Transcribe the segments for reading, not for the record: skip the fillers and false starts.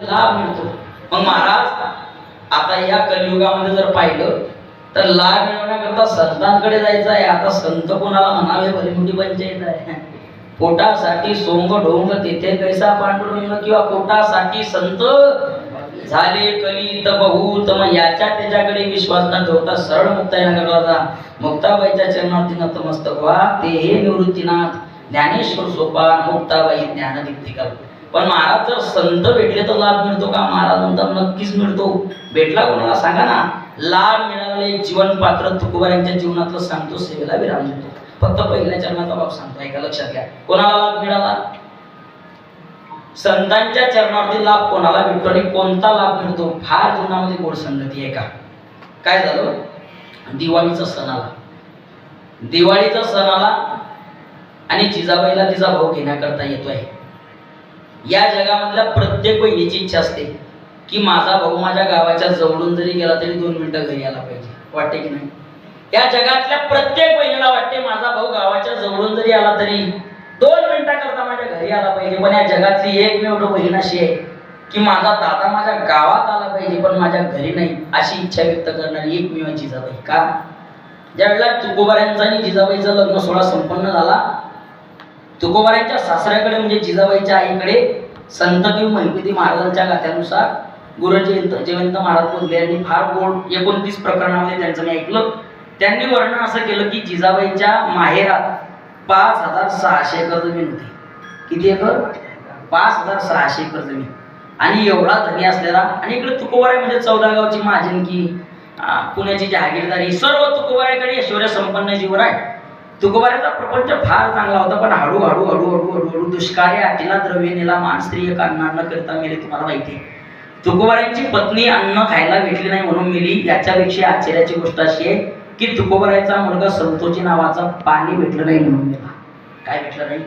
लाभ मिळतो. मग महाराज आता या कलियुगामध्ये जर पाहिलं तर लाभ मिळवण्याकरता संतांकडे जायचं आहे. आता संत कोणाला म्हणावे भली मोठी पंचायत आहे. पोटासाठी सोंग ढोंग तेथे कैसा पांडुरंग, किंवा पोटासाठी संत झाले कलित बहुत. मग याच्या त्याच्याकडे विश्वास न ठेवता सरळ मुक्ताईनगरला जा. मुक्ताबाईच्या चरणार्थी नतमस्तक व्हा. ते हे निवृत्तीनाथ ज्ञानेश्वर सोपान मुक्ताबाई ज्ञानदीप्तिका. पण महाराज जर संत भेटले तर लाभ मिळतो का? महाराज म्हणतात नक्कीच मिळतो. भेटला कोणाला सांगा ना. लाभ मिळाले जीवन पात्र तुकोबारांच्या जीवनातलं सांगतो, सेवेला विराम देतो. फक्त पहिल्या चरणाचा भाव सांगतो, ऐका लक्षात घ्या. कोणाला लाभ मिळाला? संतांच्या चरणावरती लाभ कोणाला भेटतो आणि कोणता लाभ मिळतो? फार जीवनामध्ये गोड संगती आहे का. काय झालं, दिवाळीचा सण आला. दिवाळीचा सण आला आणि जिजाबाईला तिचा भाऊ घेण्याकरता येतोय. या जगामधल्या प्रत्येक बहिणीची इच्छा असते की माझा भाऊ माझ्या गावाच्या जवळून जरी गेला तरी 2 मिनिटं घरी यायला पाहिजे. वाटते की नाही? या जगातल्या प्रत्येक बहिणीला वाटते माझा भाऊ गावाच्या जवळून जरी आला तरी 2 मिनिटाकरता माझ्या घरी आला पाहिजे. पण या जगातली एकमेव बहीण अशी आहे की माझा दादा माझ्या गावात आला पाहिजे पण माझ्या घरी नाही, अशी इच्छा व्यक्त करणारी एकमेव जिजाबाई. का? ज्यावेळेला तुकोबारायांचा आणि जिजाबाईचा लग्न सोहळा संपन्न झाला, तुकोबारायांच्या सासऱ्याकडे म्हणजे जिजाबाईच्या आईकडे संतदेव महिपती महाराजांच्या गाथ्यानुसार गुरु जयवंत महाराज बोलले आणि फार गोड 29 प्रकरणामध्ये त्यांचं मी ऐकलं. त्यांनी वर्णन असं केलं की जिजाबाईच्या माहेरात 5600 एकर जमीन होती. किती एकर? 5600 एकर जमीन. आणि एवढा धनी असलेला, आणि इकडे तुकोबाराय म्हणजे 14 गावची महाजनकी, पुण्याची जहागीरदारी, सर्व तुकोबारायकडे ऐश्वर्य संपन्न जीवन आहे. तुकोबारायचा प्रपंच फार चांगला होता. पण हळूहळू दुष्कार्य अटीला द्रव्य नेला मान स्त्री एक अन्न न करता मेले. तुम्हाला माहिती आहे तुकोबारायांची पत्नी अन्न खायला भेटली नाही म्हणून मेली. याच्यापेक्षा आश्चर्याची गोष्ट अशी आहे की तुकोबारायचा मुलगा संतोषी नावाचा पाणी भेटलं नाही म्हणून मेला. काय भेटलं नाही?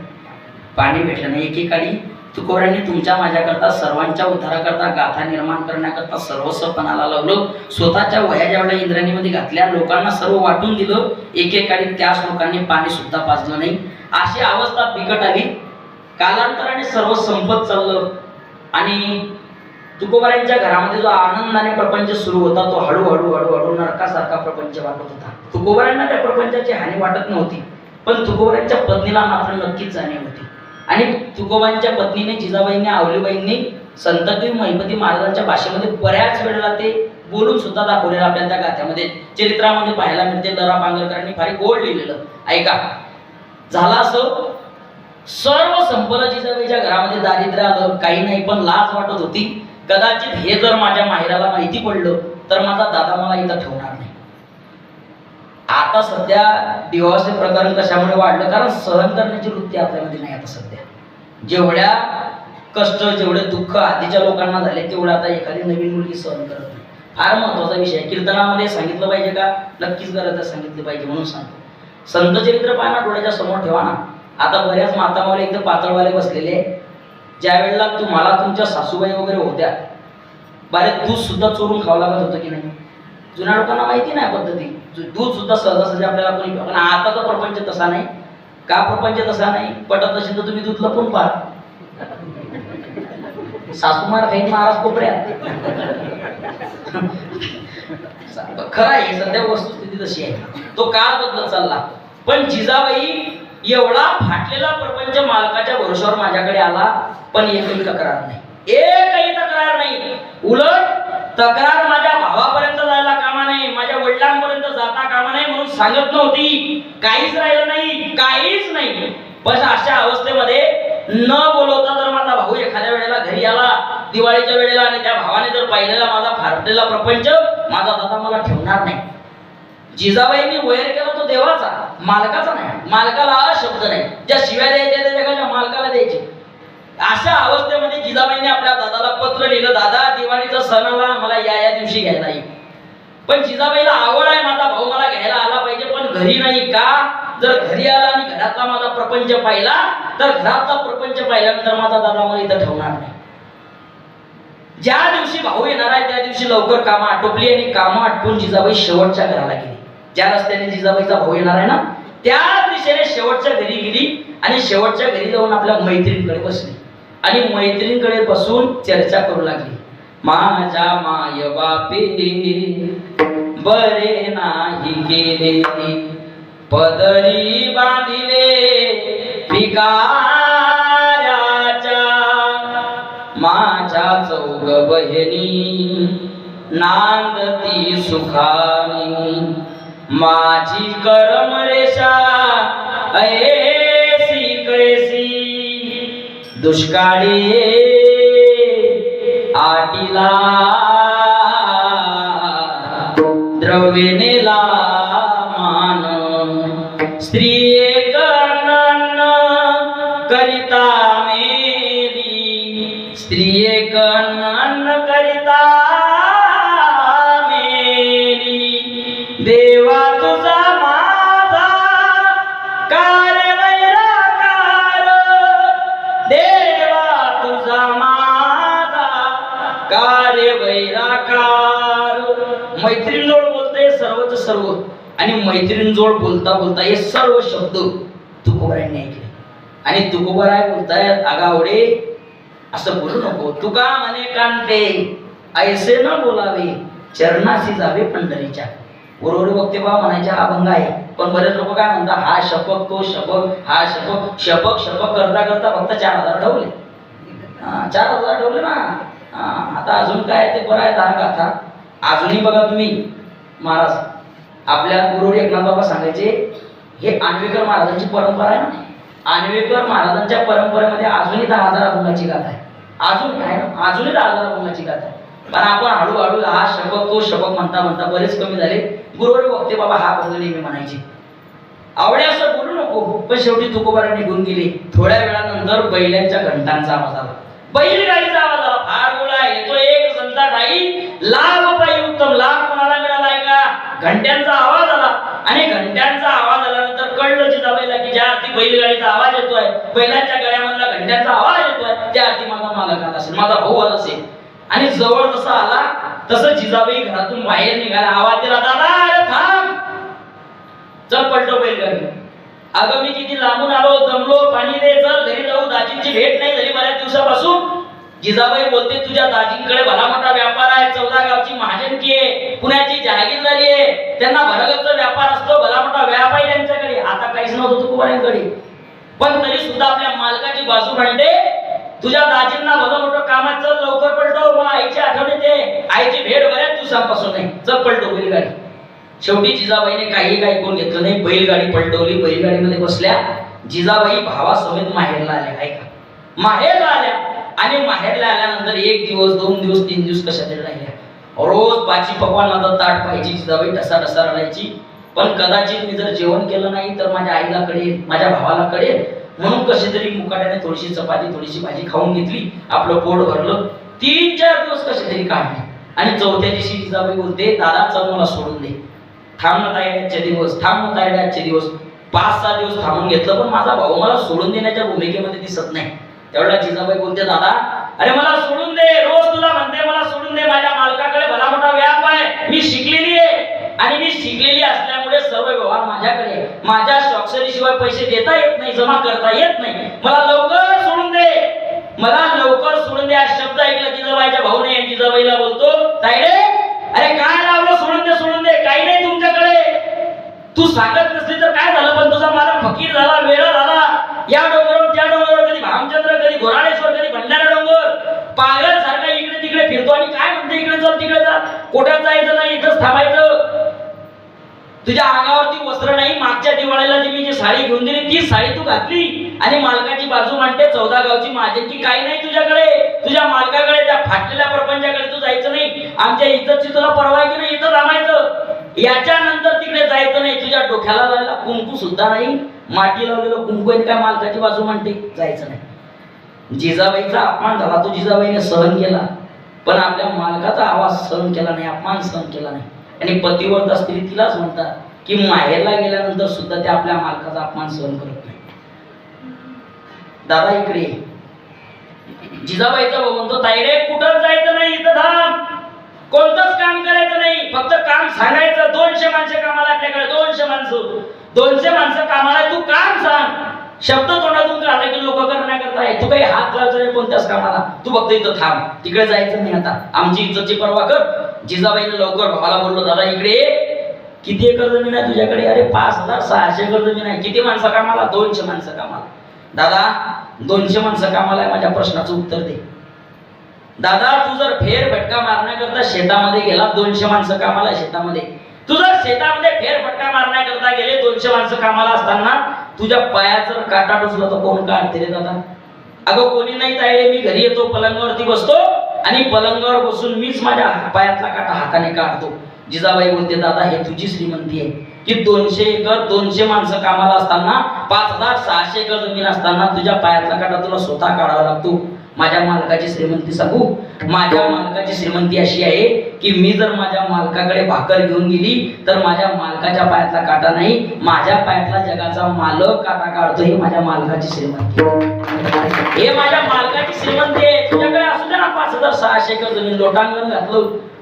पाणी भेटलं नाही. एकेकाळी तुकोबारायांनी तुमच्या माझ्याकरता सर्वांच्या उद्धाराकरता गाथा निर्माण करण्याकरता सर्वस्व पणाला लावलं. स्वतःच्या वया ज्यावेळेला इंद्राणीमध्ये घातल्या, लोकांना सर्व वाटून दिलं. एकेकाळी त्याच लोकांनी पाणी सुद्धा पाजलं नाही. अशी अवस्था बिकट आली. कालांतराने सर्व संपत चाललं आणि तुकोबारायांच्या घरामध्ये जो आनंदाने प्रपंच सुरू होता तो हळूहळू नरकासारखा प्रपंच वाटत होता. तुकोबारायांना त्या प्रपंचाची हानी वाटत नव्हती, पण तुकोबारायांच्या पत्नीला मात्र नक्कीच जाणीव होती. आणि तुकोबांच्या पत्नीने जिजाबाईंनी आवलीबाईंनी संतदेव महिपती महाराजांच्या भाषेमध्ये बऱ्याच वेळेला ते बोलून सुद्धा दाखवलेलं आपल्याला त्या गाथ्यामध्ये चरित्रामध्ये पाहायला मिळते. दरा पांगरकरांनी फार गोड लिहिलेलं. ऐका, झाला असं सर्व संपलं. जिजाबाईच्या घरामध्ये दारिद्र्य आलं, काही नाही, पण लाज वाटत होती. कदाचित हे जर माझ्या माहेराला माहिती पडलं तर माझा दादा मला इथं ठेवणार नाही. आता सध्या डिवॉर्सचे प्रकरण कशामुळे वाढलं? कारण सहन करण्याची वृत्ती आपल्यामध्ये नाही. आता सध्या जेवढ्या कष्ट जेवढे दुःख आधीच्या लोकांना झाले तेवढं आता एखादी नवीन मुलगी सहन करत नाही. फार महत्वाचा विषय. कीर्तनामध्ये सांगितलं पाहिजे का? नक्कीच गरज आहे, सांगितलं पाहिजे म्हणून सांगतो. संत चरित्र पाहणा डोळ्याच्या समोर ठेवा ना. आता बऱ्याच मातामावले एकदम पातळवाले बसलेले. ज्या वेळेला तुम्हाला तुमच्या सासूबाई वगैरे होत्या, बरेच दूध सुद्धा चोरून खावं लागत होतं की नाही? जुन्या लोकांना माहिती नाही पद्धती. दूध सुद्धा सहजासहजी आपल्याला कोणी, पण आताचा प्रपंच तसा नाही. का प्रपंच तसा नाही? पटत नसेल तर तुम्ही दूध लपून पहा. सासूमार काही महाराज कोपऱ्यात. खरं आहे, सध्या वस्तुस्थिती तशी आहे. तो काळ बदलत चालला. पण जिजाबाई एवढा फाटलेला प्रपंच मालकाच्या भरोशावर माझ्याकडे आला, पण एकही तक्रार नाही. एकही तक्रार नाही. उलट तक्रार माझ्या भावापर्यंत जायला कामा नाही, माझ्या वडिलांपर्यंत जाता कामा नाही म्हणून सांगत नव्हती. काहीच राहिलं नाही, काहीच नाही. पण अशा अवस्थेमध्ये न बोलवता जर माझा भाऊ एखाद्या वेळेला घरी आला दिवाळीच्या वेळेला आणि त्या भावाने जर पाहिलेला माझा फाटलेला प्रपंच, माझा दादा मला ठेवणार नाही. जिजाबाईंनी वैर केला तो देवाचा, मालकाचा नाही. मालकाला शब्द नाही. ज्या शिव्या द्यायच्या त्या जगाच्या मालकाला द्यायचे. अशा अवस्थेमध्ये जिजाबाईंनी आपल्या दादाला पत्र लिहिलं, दादा दिवाळीचा सण आला, मला या दिवशी घ्यायला येईल. पण जिजाबाईला आवड आहे माझा भाऊ मला घ्यायला आला पाहिजे, पण घरी नाही. का? जर घरी आला आणि घरातला माझा प्रपंच पाहिला तर घरातला प्रपंच पाहिल्यानंतर माझा दादा मला इथं ठेवणार नाही. ज्या दिवशी भाऊ येणार आहे त्या दिवशी लवकर कामं आटोपली आणि कामं आटपून जिजाबाई शेवटच्या घराला गेली. ज्या रस्त्याने जिजाबाईचा भाऊ येणार आहे ना त्याच दिशेने शेवटच्या घरी गेली आणि शेवटच्या घरी जाऊन आपल्या मैत्रिणीकडे बसली. आणि मैत्रिणीकडे बसून चर्चा करू लागली. माझ्या माय बापे बरे नाही केले, पदरी बांधिले भिकाऱ्याच्या. माझ्या चौघ बहिणी नांदती सुखानी, माझी करम रेषा ऐसी कैसी. दुष्काळी आटीला द्रव्यनेला मान, स्त्री एक अन्न करिता मेली, स्त्री एक अन्न करिता मेली. देवा तुझा माझा कार्य वैराकार, देवा तुझा माझा कार्य वैराकार. मैत्रिणीजवळ बोलते सर्वच सर्व, आणि मैत्रिणीजवळ बोलता बोलता हे सर्व शब्द तुकोबारायांनी ऐकले. आणि तुकोबाराय बोलतायत, आगावडे असं बोलू नको. तुका म्हणे कांते ऐसे न बोलावे, चरणाशी जावे पंढरीच्या. बरोबर वक्ते बा म्हणायचे हा भंग आहे. पण बरेच लोक काय म्हणतात, हा शपक तो शपक, हा शपक शपक शपक करता करता फक्त 4000 ठेवले. 4000 ठेवले ना. आता अजून काय ते बरं आहे दहा गाथा. अजूनही बघा तुम्ही, महाराज आपल्या गुरु एकनाथ बाबा सांगायचे, हे आण्वेकर महाराजांची परंपरा आहे ना. आण्वेकर महाराजांच्या परंपरेमध्ये अजूनही 10,000 अभंगाची गाथा आहे. अजून आहे ना, अजूनही 10,000 अभंगाची गाथा आहे. पण आपण हळूहळू हा शपक तो शपक म्हणता म्हणता बरेच कमी झाले. गुरुवर वक्ते बाबा हा भंग नेहमी म्हणायचे. आवडे असं बोलू नको. पण शेवटी तुकोबारांनी निघून गेले. थोड्या वेळानंतर बैलांच्या घंटांचा आवाज आला, बैलगाडीचा आवाज आला. फार गोळा येतो एक संता ठाई, लाभ पायी उत्तम. लाभ कोणाला मिळालाय का? घंट्यांचा आवाज आला. आणि घंट्यांचा आवाज आल्यानंतर कळलं जिजाबाईला की ज्या अर्थी बैलगाडीचा आवाज येतोय, बैलांच्या गळ्यामधला घंट्यांचा आवाज येतोय, त्या अर्थी माझा मालक आला असेल, माझा भाऊ आला असेल. आणि जवळ जसा आला तसं जिजाबाई घरातून बाहेर निघाला. आवाज दिला, दादा अरे थांब, चल पलटो बैलगाडी. अगं मी किती लांबून आलो, दमलो, पाणी दे, चल घरी जाऊ. दाजींची भेट नाही झाली बऱ्याच दिवसापासून. जिजाबाई बोलते, तुझ्या दाजींकडे भला मोठा व्यापार आहे, 14 गावची महाजनकी आहे, पुण्याची जहागीरदारी आहे, त्यांना भरगतचा व्यापार असतो, भला मोठा व्याप आहे त्यांच्याकडे. आता काहीच नव्हतं तुकोबारायांकडे. पण तरी सुद्धा आपल्या मालकाची बाजू म्हणते, तुझ्या दाजींना भलं मोठं कामात, चल लवकर पलटो, मला आईची आठवण येते, आईची भेट बऱ्याच दिवसांपासून नाही, चल पलटो बैलगाडी. शेवटी जिजाबाईने काही ऐकून घेतलं नाही, बैलगाडी पलटवली. बैलगाडीमध्ये बसल्या. जिजाबाई भावासमेत माहेरला आल्या. काय का माहेरला आल्या. आणि माहेरला आल्यानंतर 1 दिवस 2 दिवस 3 दिवस कशा तरी राहिल्या. रोज पाची पकवानाचा ताट पाहिजे. जिजाबाई ठसा ठसा रडायची. पण कदाचित मी जर जेवण केलं नाही तर माझ्या आईला कळेल, माझ्या भावाला कळेल, म्हणून कशी तरी मुकाट्याने थोडीशी चपाती थोडीशी भाजी खाऊन घेतली. आपलं पोट भरलं. 3-4 दिवस कसे तरी काढले. आणि चौथ्या दिवशी जिजाबाई बोलते, दादा चल मला सोडून दे. थांब ना तायड्याचे दिवस, थांब ना तायड्याचे दिवस. 5-6 दिवस थांबून घेतलं, पण माझा भाऊ मला सोडून देण्याच्या भूमिकेमध्ये दिसत नाही. त्यावेळेला जिजाबाई बोलते, दादा अरे मला सोडून दे, रोज तुला म्हणते मला सोडून दे, माझ्या मालकाकडे भला मोठा व्याप आहे, मी शिकलेली आहे. आणि मी शिकलेली असल्यामुळे सर्व व्यवहार माझ्याकडे आहे. माझ्या स्वाक्षरीशिवाय पैसे देता येत नाही, जमा करता येत नाही, मला लवकर सोडून दे, मला लवकर सोडून दे. हा शब्द ऐकला जिजाबाईच्या भाऊने. जिजाबाईला बोलतो, तायडे अरे काय लावलं, सोडून दे सोडून दे, काही नाही तुमच्याकडे, तू सांगत नसली तर काय झालं, पण तुझा मालक फकीर झाला, वेळा झाला, या डोंगरावर त्या डोंगरावर, कधी भामचंद्र, कधी घोराळेश्वर, कधी भंडारा डोंगर, पागल सारखा इकडे तिकडे फिरतो. आणि काय म्हणते, इकडे चल तिकडे जा, कोट्यात जायचं नाही, इथंच थांबायचं. तुझ्या अंगावरती वस्त्र नाही, मागच्या दिवाळीला जी मी जी साडी घेऊन दिली ती साडी तू घातली. आणि मालकाची बाजू मांडते, 14 गावची महाजनकी, काही नाही तुझ्याकडे, तुझ्या मालकाकडे, त्या फाटलेल्या प्रपंचाकडे तू जायचं नाही. आमच्या इज्जतची तुला परवा की नाही, इथं थांबायचं. याच्यानंतर तिकडे जायचं नाही. तुझ्या डोक्याला लावलेला कुंकू सुद्धा नाही, माती लावलेलं कुंकू आहे, काय मालकाची बाजू मांडते, जायचं नाही. जिजाबाईचा अपमान झाला, तो जिजाबाईने सहन केला. पण आपल्या मालकाचा आवाज सहन केला नाही, अपमान सहन केला नाही. आणि पतिव्रता स्त्री तिलाच म्हणतात की माहेरला गेल्यानंतर सुद्धा ते आपल्या मालकाचा अपमान सहन करत नाही. दादा इकडे. जिजाबाईचा भाऊ म्हणतो, ताईडे कुठं जायचं नाही, इथं थांब, कोणतंच काम करायचं नाही, फक्त काम सांगायचं. 200 माणसं कामाला आपल्याकडे, 200 माणसं, 200 माणसं कामाला, तू काम सांग. शब्द तोंडातून काढला की लोक करण्याकरता आहे. तू काही हात लावायचा नाही कोणत्याच कामाला, तू फक्त इथं थांब, तिकडे जायचं नाही. आता आमची इज्जतची पर्वा कर. जिजाबाईने लवकर भावाला बोललो, दादा इकडे ये. किती एकर जमीन आहे तुझ्याकडे? अरे 5600 एकर जमीन आहे. किती माणसं कामाला? 200 माणसं कामाला. दादा 200 माणसं कामाला आहे, माझ्या प्रश्नाचं उत्तर दे. दादा तू जर फेरफटका मारण्याकरता शेतामध्ये गेला, 200 माणसं कामाला शेतामध्ये, तू जर शेतामध्ये फेरफटका मारण्याकरता गेले 200 माणसं कामाला असताना तुझ्या पायात जर काटा टोचला तर कोण काढते रे दादा? अगं कोणी नाही तायडे, मी घरी येतो, पलंगावरती बसतो आणि पलंगावर बसून मीच माझ्या पायातला काटा हाताने काढतो. जिजाबाई बोलते, दादा हे तुझी श्रीमंती आहे की 200 एकर 200 माणसं कामाला असताना 5600 एकर जमीन असताना तुझ्या पायातला काटा तुला स्वतः काढावा लागतो. माझ्या मालकाची श्रीमंती सांगू? माझ्या मालकाची श्रीमंती अशी आहे की मी जर माझ्या मालकाकडे भाकर घेऊन गेली तर माझ्या मालकाच्या पायातला काटा नाही, माझ्या पायातला जगाचा मालक काटा काढतो. ही माझ्या मालकाची श्रीमंती, हे माझ्या मालकाची श्रीमंती आहे. तुझ्याकडे असू दे ना 5600 एकर जमीन,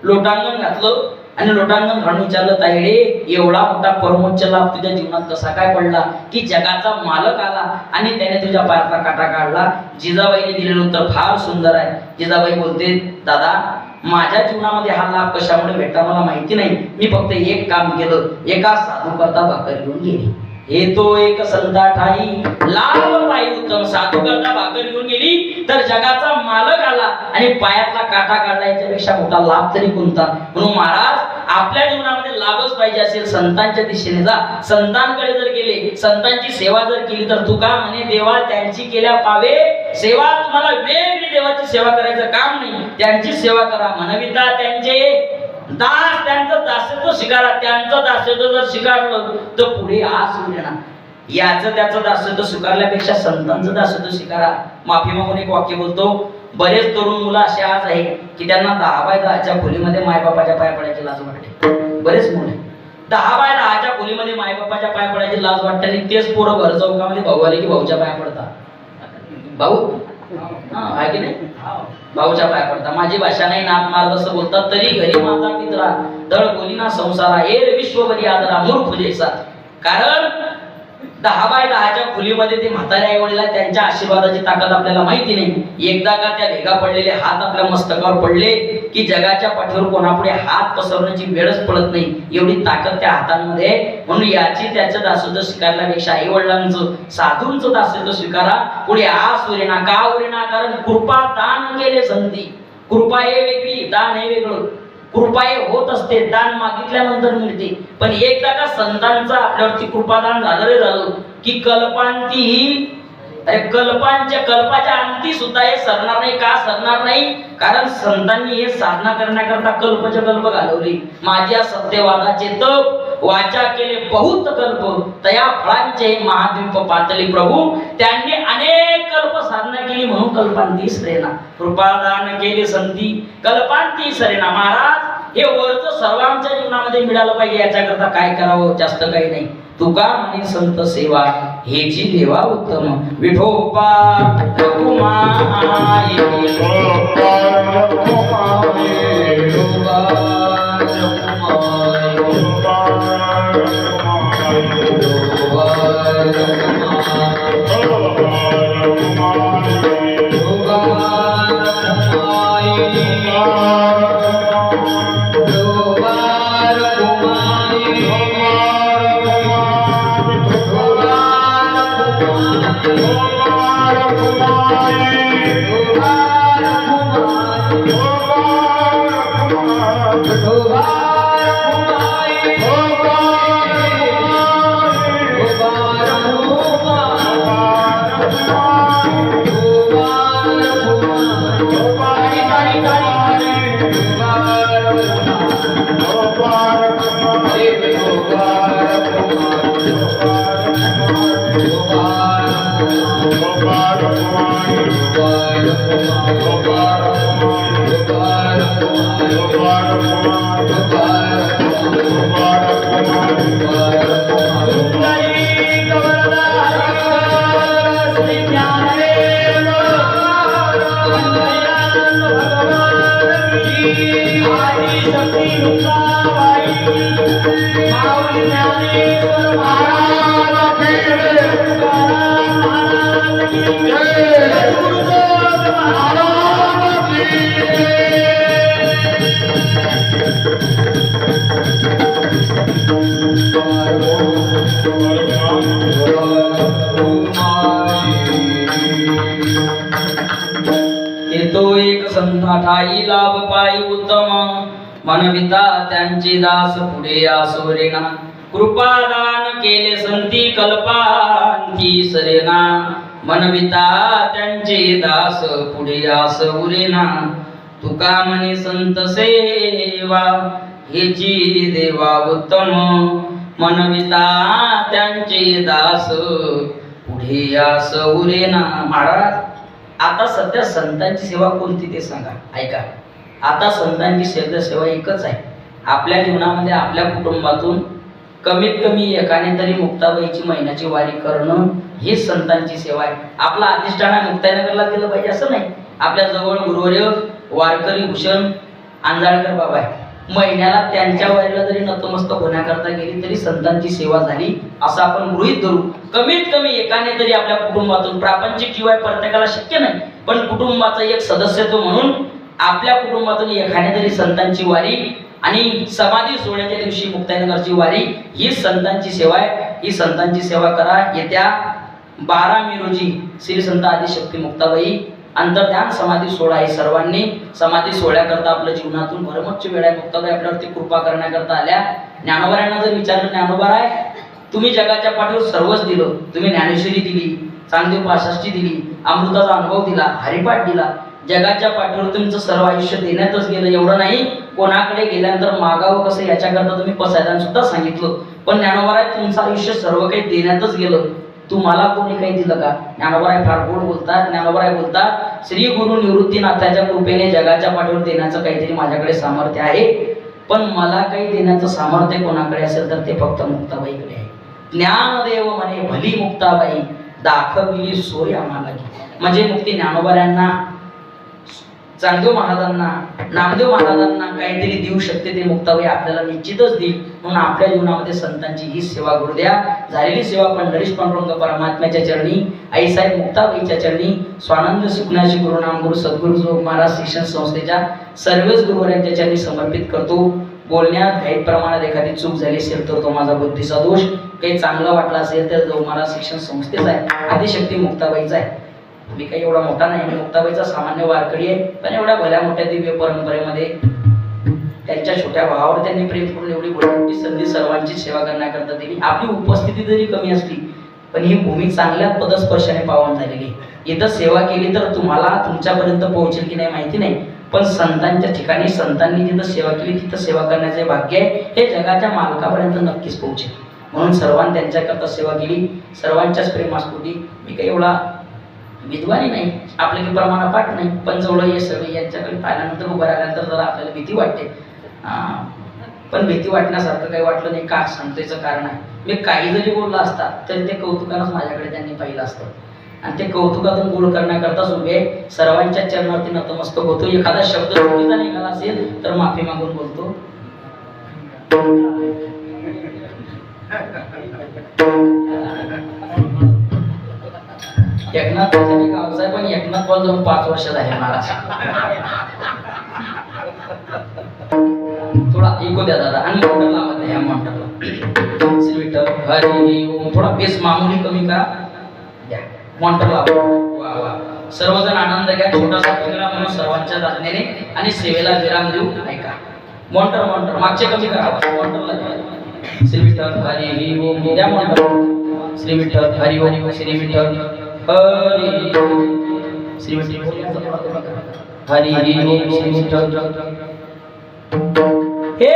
लोटांगण घातलं आणि लोटांगण घालून विचारलं, ताईडे एवढा मोठा परमोच्च लाभ तुझ्या जीवनात कसा काय पडला की जगाचा मालक आला आणि त्याने तुझ्या पायातला काटा काढला? जिजाबाईने दिलेलं उत्तर फार सुंदर आहे. जिजाबाई बोलते, दादा माझ्या जीवनामध्ये हा लाभ कशामुळे भेटला मला माहिती नाही, मी फक्त एक काम केलं, एका साधू करता भाकर घेऊन गेली. हे तो एक संता ठाई लाभ पायी उत्तम, साधू करता भाकर घेऊन गेली तर जगाचा मालक आला आणि पायातला काटा काढला, याच्यापेक्षा मोठा लाभ तरी कोणता? म्हणून महाराज आपल्या जीवनामध्ये लाभच पाहिजे असेल संतांच्या दिशेने जा. संतांकडे जर गेले, संतांची सेवा जर केली तर तुका म्हणे देवा त्यांची केल्या पावे सेवा. तुम्हाला वेगळी देवाची सेवा करायचं काम नाही, त्यांची सेवा करा. म्हणविता त्यांचे दास, त्यांचं दासत्व स्वीकारा. त्यांचं दासत्व जर स्वीकारलं तर पुढे आस मिळणार. याचं त्याचं दासत्व स्वीकारल्यापेक्षा संतांचं दासत्व स्वीकारा. माफी मागून एक वाक्य बोलतो, बरेच तरुण मुलं असे आज आहे की त्यांना 10 बाय 10च्या खोलीमध्ये मायबापाच्या पाय पडायची लाज वाटते. बरेच मुलं 10 बाय 10च्या खोलीमध्ये मायबापाच्या पाय पडायची लाज वाटते आणि तेच पोरं भर चौकामध्ये भाऊ आले की भाऊच्या पाया पडतात. भाऊ आहे की नाही, भाऊच्या पाया पडतात. माझी भाषा नाही, नाक मार्ग असं बोलतात. तरी घरी माता पित्रा दळ बोली ना संसारा, एर विश्वभरी आदरा मूर्ख जैसा. कारण 10 बाय 10च्या खोलीमध्ये ते म्हाताऱ्या आई वडील त्यांच्या आशीर्वादाची ताकद आपल्याला माहिती नाही. एकदा का त्या भेगा पडलेले हात आपल्या मस्तकावर पडले की जगाच्या पाठीवर कोणापुढे हात पसरण्याची वेळच पडत नाही, एवढी ताकद त्या हातांमध्ये. म्हणून याची त्याचं दासत्व स्वीकारल्यापेक्षा आई वडिलांचं साधूंचं दासत्व स्वीकारा. पुढे आस उरेना का उरेना, कारण कृपा दान केले संती. कृपा हे वेगळी, दान हे वेगळं. कृपा हे होत असते, दान मागितल्यानंतर मिळते. पण एकदा का संतांचं आपल्यावरती कृपादान झालं रे झालं की कल्पांती ही, अरे कल्पाच्या अंती सुद्धा हे सरणार नाही. का सरणार नाही? कारण संतांनी हे साधना करण्याकरता कल्पचे कल्प घालवले. माझ्या सत्यवादाचे तप वाचा केले बहुत कल्प, तया फळांचे महाद्वीप पातळी प्रभू. त्यांनी अनेक कल्प साधना केली म्हणून कल्पांती सरेना. कृपादान केले संती कल्पांती सरेना. महाराज हे वरचं सर्वांच्या जीवनामध्ये मिळालं पाहिजे, याच्याकरता काय करावं? जास्त काही नाही. तुका म्हणे संत सेवा हेची देवा उत्तम. विठोबा रघुमाई विठोबा रघुमाई विठोबा रघुमाई विठोबा रघुमाई विठोबा महाराज येतो एक संता ठाई लाभ पायी उत्तम मनविता त्यांचे दास पुढे आसोरेना कृपादान केले संती कल्पांती सरेना मनविता त्यांचे दास पुढे आसुरेना तुका म्हणे संत सेवा हेची देवा उत्तम मनविता त्यांचे दास पुढे आसुरेना. महाराज आता सध्या संतांची सेवा कोणती ते सांगा. ऐका, आता संतांची सेवा एकच आहे. आपल्या जीवनामध्ये आपल्या कुटुंबातून कमीत कमी एकाने तरी मुक्ताबाईची महिन्याची वारी करणं ही संतांची सेवा आहे. आपला अधिष्ठान मुक्ताईनगरला केलं पाहिजे असं नाही. आपल्या जवळ गुरुवर्य वारकरी भूषण आंजाळकर बाबा आहे. महिन्याला त्यांच्या वारीला जरी नतमस्तक होण्याकरता गेली तरी संतांची सेवा झाली असं आपण गृहीत धरू. कमीत कमी एकाने तरी आपल्या कुटुंबातून, प्रापंचिक जीव आहे प्रत्येकाला शक्य नाही, पण कुटुंबाचा एक सदस्यत्व म्हणून आपल्या कुटुंबातून एकाने तरी संतांची वारी आणि समाधी सोहळ्याच्या दिवशी मुक्ताईनगरची वारी ही संतांची सेवा आहे. ही संतांची सेवा करा. येत्या 12 मे रोजी श्री संत आदिशक्ती मुक्ताबाई अंतर्ध्यान समाधी सोहळा आहे. सर्वांनी समाधी सोहळ्याकरता आपल्या जीवनातून भरमच्च वेळ आहे. मुक्ताबाई आपल्यावरती कृपा करण्याकरता आल्या. ज्ञानोबांना जर विचारलं, ज्ञानोबा आहे तुम्ही जगाच्या पाठीवर सर्वच दिलं, तुम्ही ज्ञानेश्वरी दिली, चांगदेव पासष्टी दिली, अमृताचा अनुभव दिला, हरिपाठ दिला, जगाच्या पाठीवर तुमचं सर्व आयुष्य देण्यातच गेलं. एवढं नाही, कोणाकडे गेल्यानंतर मागावं कसं याच्याकरता तुम्ही पसायदान सुद्धा सांगितलं. पण ज्ञानोबा तुमचं आयुष्य सर्व काही देण्यातच गेलं, तुम्हाला कोणी काही दिलं का? ज्ञानोबा फार गोड बोलतात. ज्ञानोबा बोलतात, श्री गुरु निवृत्तीनाथाच्या कृपेने जगाच्या पाठीवर देण्याचं काहीतरी माझ्याकडे सामर्थ्य आहे, पण मला काही देण्याचं सामर्थ्य कोणाकडे असेल तर ते फक्त मुक्ताबाईकडे आहे. ज्ञानदेव म्हणे भली मुक्ताबाई दाखविली सोय आम्हाला. म्हणजे मुक्ती ज्ञानोबांना, चांगदेव महाराजांना, नामदेव महाराजांना काहीतरी देऊ शकते ते मुक्ताबाई आपल्याला निश्चितच देईल. म्हणून आपल्या जीवनामध्ये संतांची ही सेवा करू द्या. झालेली सेवा पंढरीश पांडुरंग परमात्म्याच्या चरणी, आईसाहेब मुक्ताबाईच्या चरणी, स्वानंद सुखनाशी गुरुनाम गुरु सद्गुरु जोग महाराज शिक्षण संस्थेच्या सर्वच गुरुवारांच्या चरणी समर्पित करतो. बोलण्यात काही प्रमाणात एखादी चूक झाली असेल तर तो माझा बुद्धीचा दोष, काही चांगलं वाटलं असेल तर जोग महाराज शिक्षण संस्थेचा आहे, आदिशक्ती मुक्ताबाईचा आहे. मी काही एवढा मोठा नाही, मी मुक्ताबाईचा सामान्य वारकरी आहे, पण एवढ्या भल्या मोठ्या दिव्य परंपरेमध्ये त्यांच्या छोट्या भावावर त्यांनी प्रेम करून एवढी मोठी संधी सर्वांची सेवा करण्याकरता दिली. आपली उपस्थिती जरी कमी असली पण ही भूमी चांगल्या पदस्पर्शाने पावन झालेली. इथं सेवा केली तर तुम्हाला तुमच्यापर्यंत पोहोचेल की नाही माहिती नाही, पण संतांच्या ठिकाणी संतांनी जिथं सेवा केली तिथं सेवा करण्याचे भाग्य आहे हे जगाच्या मालकापर्यंत नक्कीच पोहोचेल. म्हणून सर्वांनी त्यांच्याकरता सेवा केली. सर्वांच्याच प्रेमास्फूर्ती. मी काही एवढा विद्वानी नाही, आपल्या काही प्रमाणपाठ नाही, पण जवळ हे सगळे यांच्याकडे पाहिल्यानंतर उभं राहिल्यानंतर जरा आपल्याला भीती वाटते. पण भीती वाटण्यासारखं काही वाटलं नाही. का संतेचं कारण आहे, मी काही जरी बोललं असता तरी ते कौतुकानंच माझ्याकडे त्यांनी पाहिलं असतं आणि ते कौतुकातून गोड करण्याकरताच उभे सर्वांच्या चरणावरती नतमस्तक होतो. एखादा शब्द चुकीचा निघाला असेल तर माफी मागून बोलतो. एकनाथ गावचा आहे, पण एकनाथ बॉल जाऊन 5 वर्ष झाले महाराज. थोडा इको द्या दादा आणि मोटर लावा त्या मॉनिटरला. श्री विठ्ठल हरी ओम. थोडा बेस मामूली कमी करा, द्या मॉनिटर लावा. वा वा. सर्वजण आनंद घ्या. छोटासा पिंगळा म्हणून सर्वांच्या दाजनेने आणि सेवेला विराम देऊ. ऐका, मॉनिटर मॉनिटर मागचे कमी करा, मॉनिटरला द्या. श्री विठ्ठल हरी ओम. द्या मॉनिटर. श्री विठ्ठल हरी ओम. श्री विठ्ठल हरी श्री विठ्ठल हरी ओम. श्री विठ्ठल हे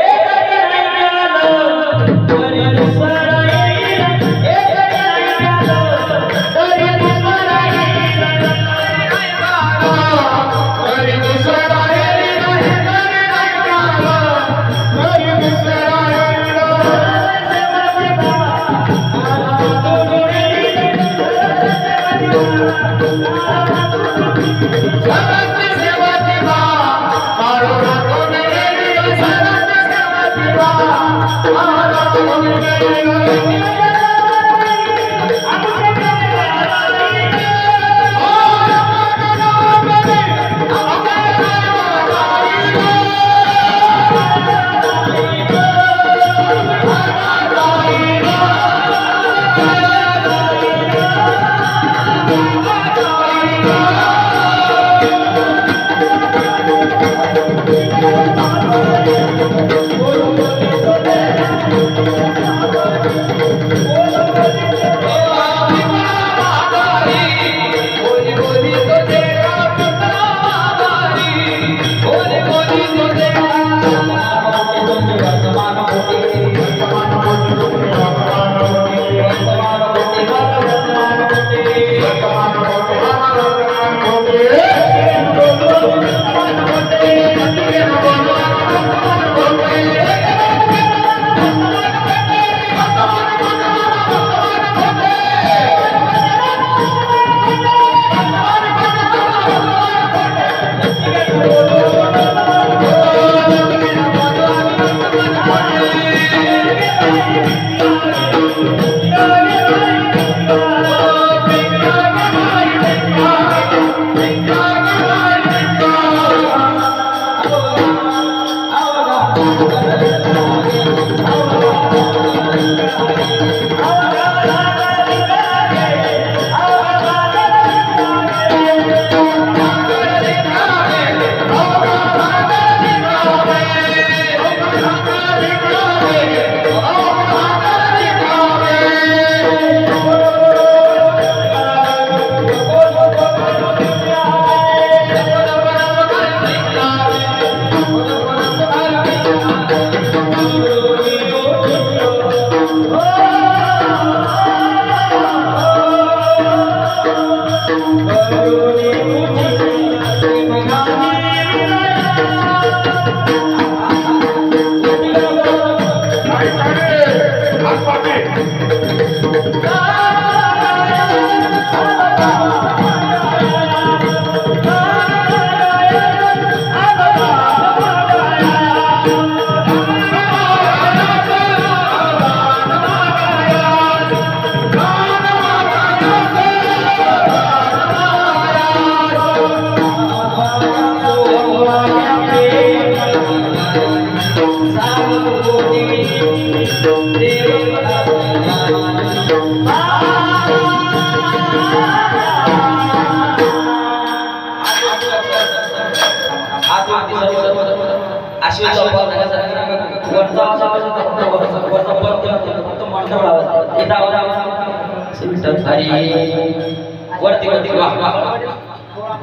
वरती वरती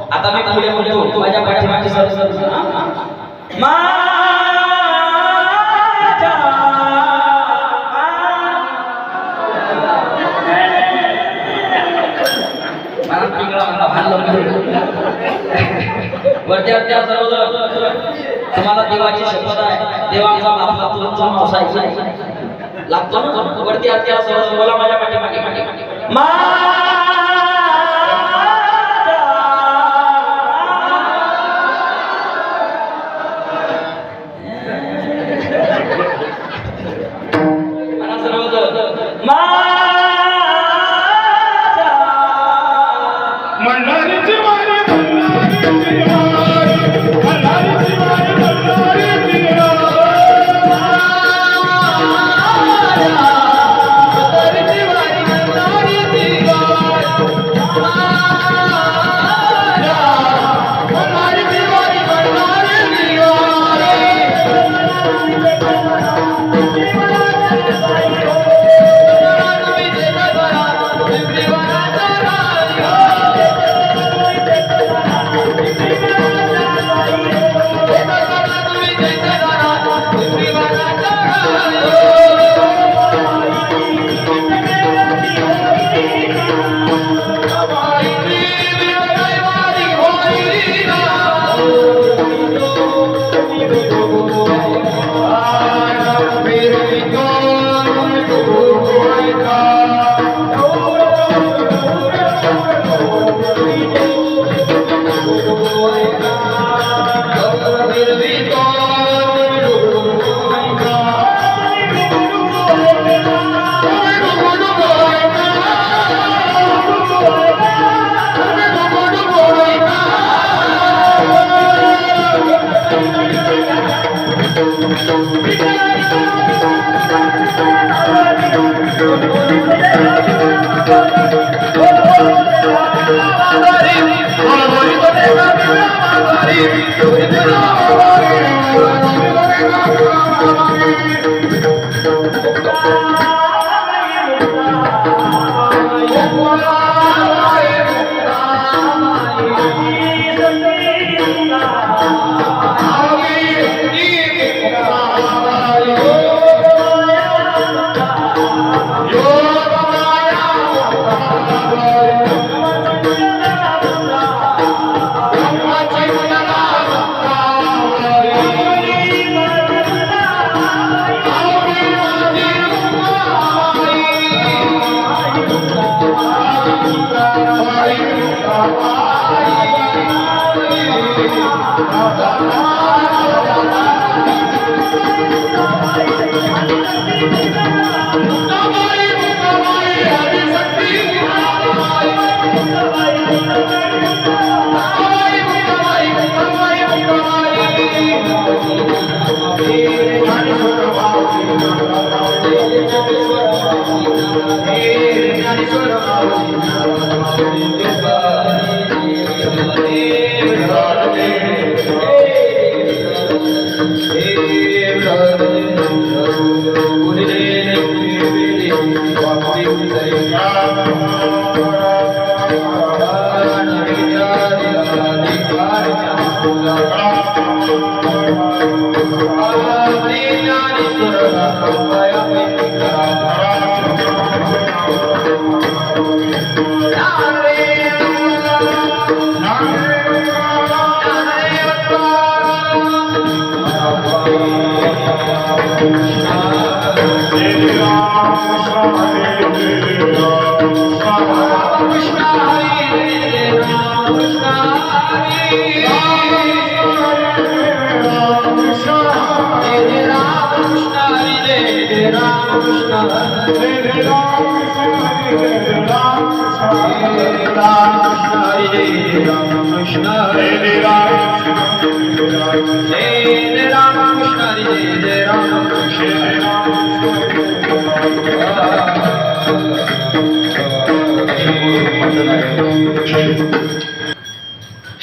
आता मी पुढे म्हणतो माझ्या पाठीमागे सर वरती त्या सर्व तुम्हाला देवाची शपथ आहे देवाचा आपला तुमचा मावसायचा लागतो ना वरती त्या सर्व बोला माझ्या पाठीमागे Hare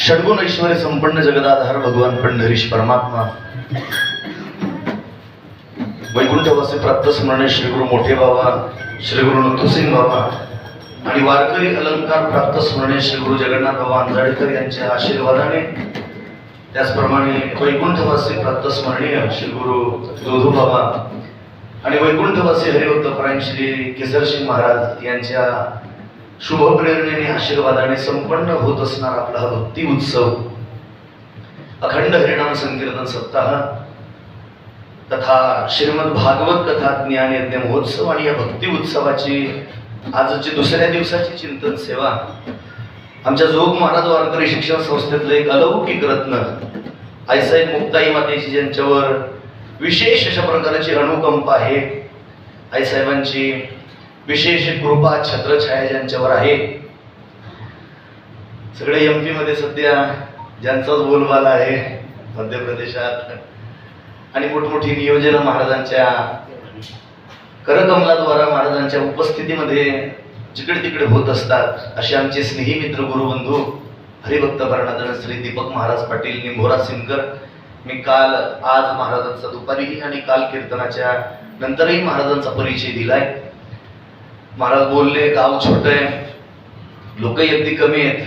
षडगुण ऐश्वर्य संपन्न जगदाधार भगवान पंढरीश परमात्मा वैकुंठवासी प्राप्त स्मरणे श्री गुरु मोठे बाबा, श्री गुरु नथुसिंग बाबा आणि वारकरी अलंकार प्राप्त स्मरणे श्री गुरु जगन्नाथ बाबा अंजाळकर यांच्या आशीर्वादाने, त्याचप्रमाणे वैकुंठवासी प्राप्त स्मरणीय श्री गुरु जोधू बाबा आणि वैकुंठवासी हरिभक्तपरायण श्री केसरसिंग महाराज यांच्या शुभ प्रेरणेने आशीर्वादाने संपन्न होत असणारा आपला हा भक्ती उत्सव अखंड हरिनाम संकीर्तन सप्ताह तथा श्रीमद भागवत कथा ज्ञान यज्ञ महोत्सव आणि या भक्ती उत्सवाची आजची दुसऱ्या दिवसाची चिंतन सेवा आमच्या जोग महाराज वारकरी शिक्षण संस्थेतलं एक अलौकिक रत्न आईसाहेब मुक्ताई मातेची ज्यांच्यावर विशेष अशा प्रकारची अनुकंपा आहे, आईसाहेबांची विशेष कृपा छत्रछाया ज्यांच्यावर आहे, सगळे एमपी मध्ये सध्या ज्यांचाच बोलबाला आहे मध्य प्रदेशात, आणि मोठमोठी नियोजन महाराजांच्या करकमलाद्वारा महाराजांच्या उपस्थितीमध्ये जिकडे तिकडे होत असतात, असे आमचे स्नेही मित्र गुरुबंधू हरिभक्त भरणाधन श्री दीपक महाराज पाटील निंभोरा सिमकर. मी काल आज महाराजांचा दुपारीही आणि काल कीर्तनाच्या नंतरही महाराजांचा परिचय दिलाय. महाराज बोलले गाव छोट आहे, लोकही अगदी कमी आहेत,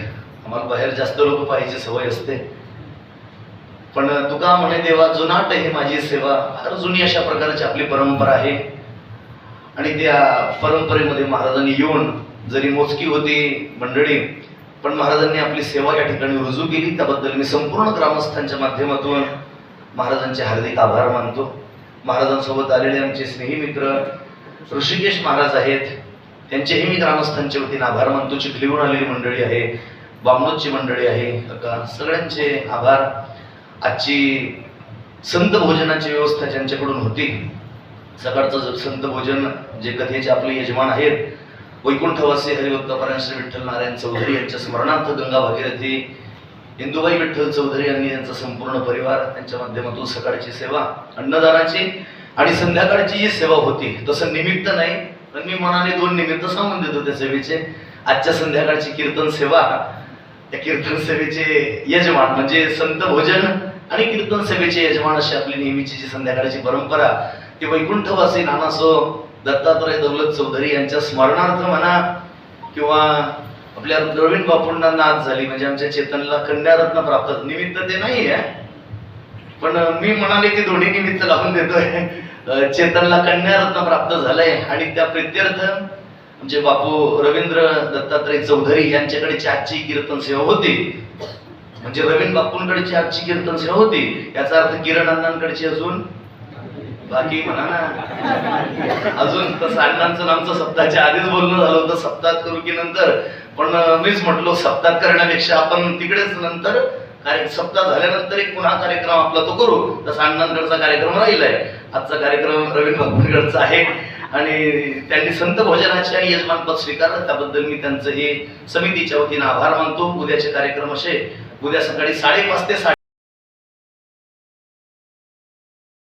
आम्हाला बाहेर जास्त लोक पाहायची सवय असते, पण तुका म्हणे देवा जुनाट हे माझी सेवा. फार जुनी अशा प्रकारची आपली परंपरा आहे आणि त्या परंपरेमध्ये महाराजांनी येऊन जरी मोजकी होती मंडळी, पण महाराजांनी आपली सेवा या ठिकाणी रुजू केली. त्याबद्दल मी संपूर्ण ग्रामस्थांच्या माध्यमातून महाराजांचे हार्दिक आभार मानतो. महाराजांसोबत आलेले आमचे स्नेही मित्र ऋषिकेश महाराज आहेत, त्यांचेही मी ग्रामस्थांच्या वतीने आभार मानतो. चिखलीहून आलेली मंडळी आहे, बामनोदची मंडळी आहे, काका सगळ्यांचे आभार. आजची संत भोजनाची व्यवस्था ज्यांच्याकडून होती, सकाळचं संत भोजन जे कथेचे आपले यजमान आहेत वैकुंठवासी हरिभक्तपरायण श्री विठ्ठल नारायण चौधरी यांच्या स्मरणार्थ गंगा भागीरथी इंदुबाई विठ्ठल चौधरी यांनी यांचा संपूर्ण परिवार त्यांच्या माध्यमातून सकाळची सेवा अन्नदानाची आणि संध्याकाळची जी सेवा होती, तसं निमित्त नाही पण मी मनाने दोन निमित्त सांगून देतो त्या सेवेचे. आजच्या संध्याकाळची कीर्तन सेवा, त्या कीर्तन सेवेचे यजमान म्हणजे संत भोजन आणि कीर्तन सेवेचे यजमान अशी आपली नेहमीची जी संध्याकाळची परंपरा, ती वैकुंठवासी नानासो दत्तात्रय दौलत चौधरी यांच्या स्मरणार्थ म्हणा किंवा आपल्या द्रविण बापूंना नाद झाली म्हणजे आमच्या चेतनला कन्यारत्न प्राप्त, निमित्त ते नाही आहे पण मी म्हणाले की दोन्ही निमित्त लावून देतोय. चेतनला कन्यारत्न प्राप्त झालंय आणि त्या प्रित्यर्थ आमचे बापू रवींद्र दत्तात्रय चौधरी यांच्याकडे आजची कीर्तन सेवा होती, म्हणजे रवींद्र बापूंकडची आजची कीर्तन सेवा होती, याचा अर्थ किरण अण्णांकडची अजून बाकी म्हणा ना, अजून तसं अण्णांचं आमचं सप्ताहाच्या आधीच बोलणं झालं होतं सप्ताहात करू की नंतर, पण मीच म्हटलो सप्ताहात करण्यापेक्षा आपण तिकडेच नंतर सप्ताह झाल्यानंतर एक पुन्हा कार्यक्रम आपला तो करू. तसा अण्णांकडचा कार्यक्रम राहिलाय. आजचा कार्यक्रम रवींद्र बापूंकडचा आहे आणि त्यांनी संत भोजनाचे आणि यजमानपद स्वीकारलं. त्याबद्दल मी त्यांचं हे समितीच्या वतीनं आभार मानतो. उद्याचे कार्यक्रम असे, उद्या सकाळी 5:30 ते